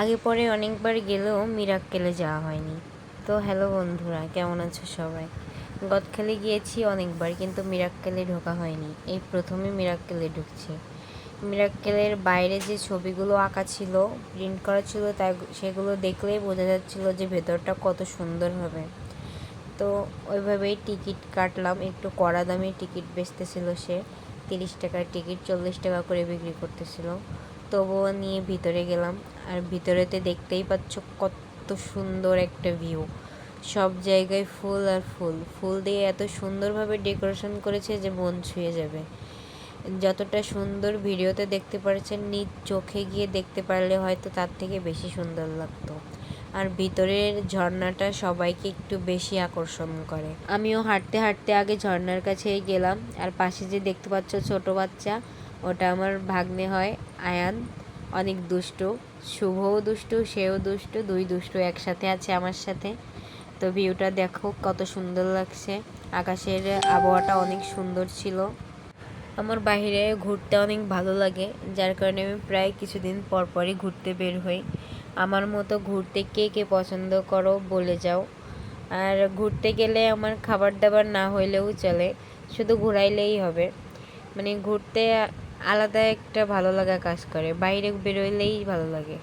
আগে পরে অনেকবার গেলেও মিরাক্কেলে যাওয়া হয়নি। তো হ্যালো বন্ধুরা, কেমন আছো সবাই? গদখালি গিয়েছি অনেকবার, কিন্তু মিরাক্কেলে ঢোকা হয়নি। এই প্রথমে মিরাক্কেলে ঢুকছি। মিরাক্কেলের বাইরে যে ছবিগুলো আঁকা ছিল, প্রিন্ট করা ছিল, তাই সেগুলো দেখলেই বোঝা যাচ্ছিল যে ভেতরটা কত সুন্দর হবে। তো ওইভাবেই টিকিট কাটলাম। একটু কড়া দামে টিকিট বেচতেছিল সে, 30 টাকার টিকিট 40 টাকা করে বিক্রি করতেছিল। তবুও নিয়ে ভিতরে গেলাম। আর ভিতরেতে দেখতেই পাচ্ছ কত সুন্দর একটা ভিউ। সব জায়গায় ফুল আর ফুল, ফুল দিয়ে এত সুন্দরভাবে ডেকোরেশন করেছে যে মন ছুঁয়ে যাবে। যতটা সুন্দর ভিডিওতে দেখতে পাচ্ছেন, নিজ চোখে গিয়ে দেখতে পারলে হয়তো তার থেকে বেশি সুন্দর লাগতো। আর ভিতরের ঝর্ণাটা সবাইকে একটু বেশি আকর্ষণ করে। আমিও হাঁটতে হাঁটতে আগে ঝর্ণার কাছেই গেলাম। আর পাশে যে দেখতে পাচ্ছ ছোট বাচ্চা, ওটা আমার ভাগ্নে হয়, আয়ান। অনেক দুষ্টু, শুভও দুষ্টু, সেও দুষ্টু, দুই দুষ্টু একসাথে আছে আমার সাথে। তো ভিউটা দেখো কত সুন্দর লাগছে। আকাশের আবহাওয়াটা অনেক সুন্দর ছিল। আমার বাইরে ঘুরতে অনেক ভালো লাগে, যার কারণে আমি প্রায় কিছুদিন পর পরই ঘুরতে বের হই। আমার মতো ঘুরতে কে কে পছন্দ করো বলে যাও। আর ঘুরতে গেলে আমার খাবার দাবার না হইলেও চলে, শুধু ঘুরাইলেই হবে। মানে ঘুরতে আলাদা একটা ভালো লাগা কাজ করে, বাইরে বেরোইলেই ভালো লাগে।